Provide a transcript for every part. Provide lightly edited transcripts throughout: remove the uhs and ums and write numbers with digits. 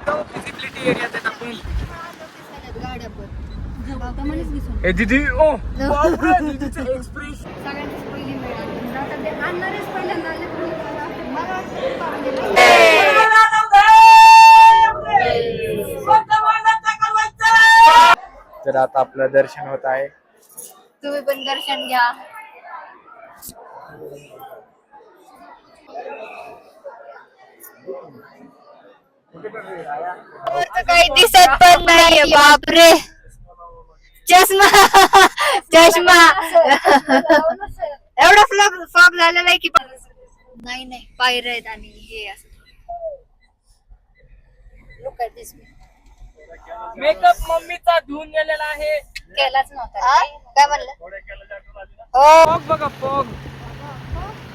Low visibility एरियात आहेत आपण. ए दीदी ओ बापरे दीदीचं एक्सप्रेस सगळ्यांचीच पहिली मिळाली. आता ते आणणारेच पहिल्यांदा आले पण मला तर आता आपलं दर्शन होत आहे. तुम्ही पण दर्शन घ्या. काही दिसत पण नाहीये. बापरे चष्मा चष्मा एवढा फॉग झालेला आहे की नाही नाही पायऱ्या आहेत आणि हे असं लुक ॲट दिस. मेकअप मम्मीचा धुवून गेलेला आहे. केलाच नव्हता. काय म्हणलं? फॉग बघा फॉग.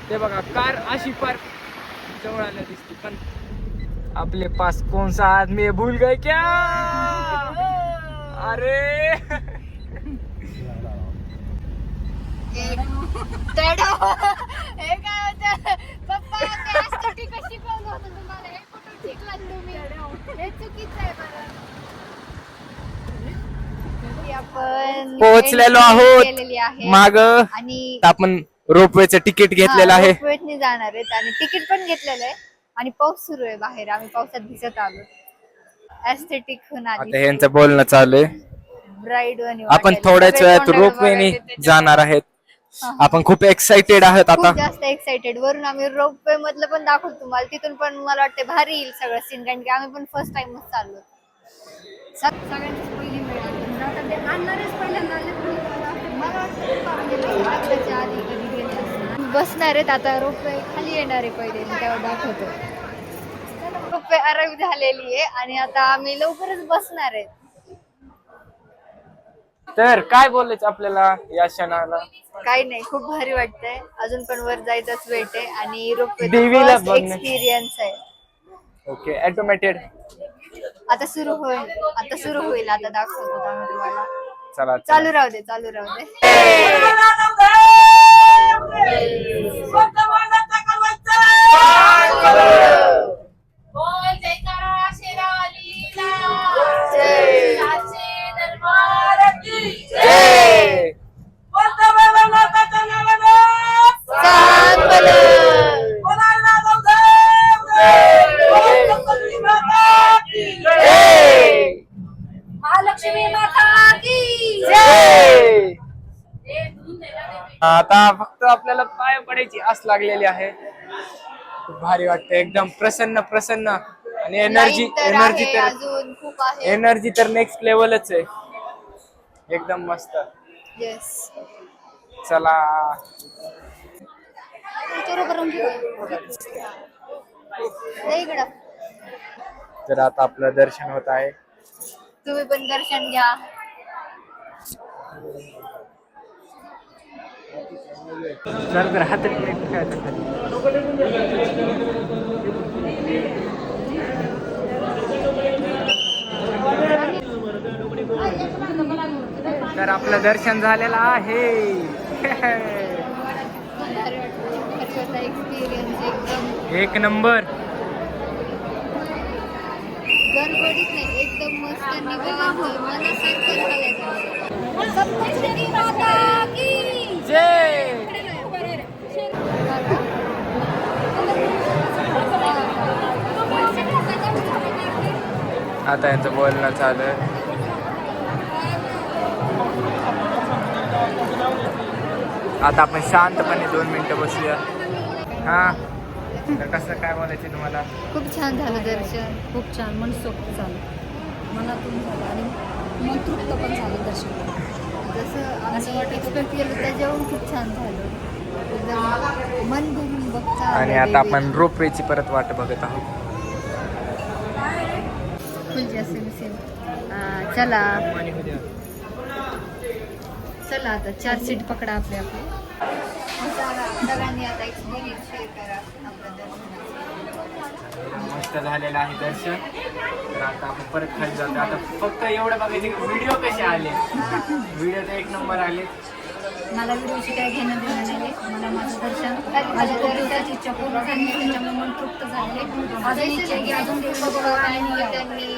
ते बघा कार अशी पार जवळ आल्या दिसते पण आपले पास कौन सा आदमी भूल गए क्या. अरे हे काय होतं पप्पा त्यासाठी कशी शिकवलं होतं तुम्हाला. हे कुठून शिकलात तुम्ही. हे चुकीचं आहे बरं. आपण पोहोचलेलो केलेली आहोत आहे माग आणि आपण रोपवेचं तिकीट घेतलेलं आहे. रोपवेने जाणार आहेत आणि तिकीट पण घेतलेलं आहे आणि पाऊस सुरू आहे बाहेर. आम्ही पावसात भिजत आलो. एस्थेटिक होऊन आता आली. यांचं बोलणं चालू आहे. ब्राईड आणि आपण थोड्याच वेळात रोपवेने जाणार आहेत. आपण खूप एक्साइटेड आहोत आता. खूप जास्त एक्साइटेड. वरून आम्ही रोपवे मधलं पण दाखवतो तुम्हाला. तिथून पण मला वाटतं भारी येईल सगळं सीन कारण की आम्ही पण फर्स्ट टाइमच चाललो. सगळ्यांचीच पहिली मिळाली. आता ते आणणारेच पहिल्यांदा आले पण मला वाटतं आधी कधी गेले बसणार आहेत. आता रोपवे खाली येणार आहे पहिले मी तेव्हा दाखवतो. रोपवे अराईव्ह झालेली आहे आणि आता आम्ही लवकरच बसणार आहेत. तर काय बोलायचं आपल्याला या क्षणाला. काही नाही खूप भारी वाटतंय. अजून पण वर जायचाच वेट आहे आणि रोपवे देवीला एक्सपिरियन्स आहे. Okay automated. आता सुरू होईल. आता दाखवतो आम्ही तुम्हाला. चला चालू राहू दे चालू राहू दे. महालक्ष्मी माता की जय. आता फक्त आपल्याला पाय पडायची आस लागलेली आहे. खूप भारी वाटतं एकदम प्रसन्न प्रसन्न आणि एनर्जी अजून खूप आहे. एनर्जी तर नेक्स्ट लेवलच आहे. एकदम मस्त. येस चला इकडं. तर आता आपलं दर्शन होत आहे. तुम्ही पण दर्शन घ्या. तर हात तर आपलं दर्शन झालेलं आहे. एक्सपिरियन्स एकदम एक नंबर. गडबडीत नाही एकदम मस्त निवांत मनासारखं झालं. सप्तशृंगी माता की जय. आता यांचं बोलणं चालू आहे. आता आपण शांतपणे 2 मिनिटं बसूया. हा तर कसं काय बोलायचं तुम्हाला. खूप छान झालं दर्शन. खूप छान मनसोक्त झालं. मनातून झालं आणि मन तृप्त पण झालं दर्शन. जसं आम्ही एक्सपेक्ट केलं त्याच्याहून खूप छान झालं. एकदम मन भरून बघता. आणि आता आपण रोपवेची परत वाट बघत आहोत. चला चला आता 4 सीट पकडा आपले आपले. सगळ्यांनी आता एक्सपिरियन्स शेअर करा आपलं दर्शन. मस्त झालेलं आहे दर्शन. तर आता आपण परत खाली जातो. आता फक्त एवढं बघायचं व्हिडिओ कसे आले. व्हिडिओ तर एक नंबर आले. मला व्हिडिओशी काय घेणं देणं नाही आहे. मला माझं दर्शन माझी खूप दिवसाची इच्छा पूर्ण झाली आहे, त्याच्यामुळे मन तृप्त झाले. अजून इच्छा आहे की अजून देवीचं बघावं आणि यावं. त्यांनी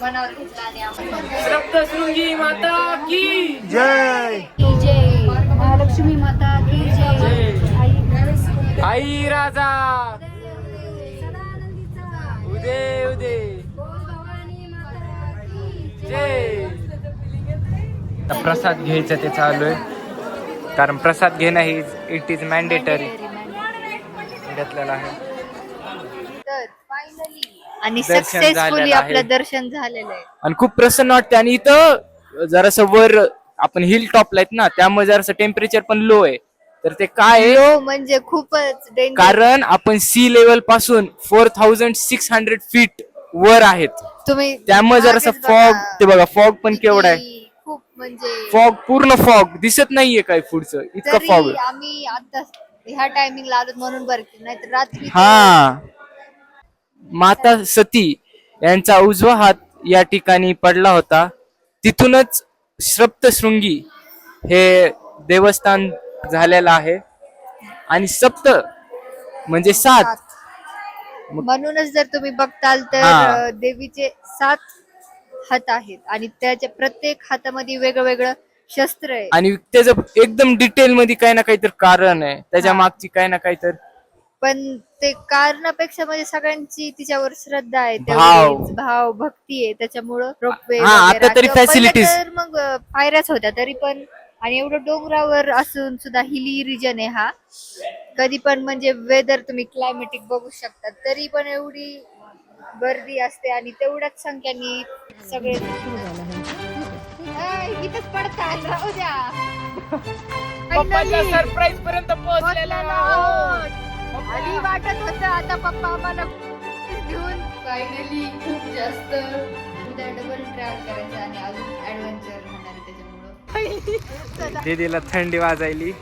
मनावर घेतला आणि आम्हाला सप्तशृंगी माता की जय की जय महालक्ष्मी माता की जय. आई आई राजा उदे उदे जय. आता प्रसाद घ्यायचं ते चालू आहे, कारण प्रसाद घेणं ही इट इज मॅन्डेटरी घेतलेला आहे. तर फायनली आणि दर्शन सक्सेसफुली झालेलं आहे. आपलं दर्शन झालेलं आहे. आणि खूप प्रसन्न वाटते. आणि इथं जरासं वर आपण हिल टॉपला आहेत ना, त्यामुळे जरासं टेम्परेचर पण लो आहे. तर ते काय आहे, लो म्हणजे खूपच डेंजर. कारण आपण सी लेवल पासून 4600 फीट वर आहेत, तुम्ही त्यामुळे जरासं मागेच फॉग, बघा. ते बघा फॉग पण किती केवढा आहे. खूप म्हणजे फॉग, पूर्ण फॉग दिसत नाहीये काय पुढचं, इतकं फॉग. तरी आम्ही आता ह्या टायमिंगला आलो म्हणून बरं की नाहीतर रात्री हा, माता सती यांचा उजवा हात या ठिकाणी पडला होता. तिथूनच सप्तशृंगी हे देवस्थान झालेलं आहे. आणि सप्त म्हणजे 7. म्हणूनच जर तुम्ही बघताल तर हा. देवीचे 7 हात आहेत आणि त्याच्या प्रत्येक हातामध्ये वेगळं वेगळं शस्त्र आहे. आणि त्याचं एकदम डिटेल मध्ये काही ना काहीतरी कारण आहे, त्याच्या हा. मागची काही ना काहीतरी पण ते कारणापेक्षा म्हणजे सगळ्यांची तिच्यावर श्रद्धा आहे, भाव. तेवढीच भाव भक्ती आहे, त्याच्यामुळं रोपवे हा, आता तरी facilities. तर मग पायऱ्याच होत्या तरी पण. आणि एवढं डोंगरावर असून सुद्धा हिली रिजन आहे हा. कधी पण म्हणजे वेदर तुम्ही क्लायमेटिक बघू शकता, तरी पण एवढी गर्दी असते आणि तेवढ्याच संख्याने सगळे इथंच पडतात. राहू द्या. Finally. सरप्राईज पर्यंत पोहोचलेला आहोत. आधी वाटत होतं आता पप्पा आम्हाला घेऊन फायनली खूप जास्त उद्या डबल ट्रॅव्हल करायचं आणि अजून ऍडव्हेंचर होणार आहे त्याच्यामुळं. दीदीला थंडी वाजायली.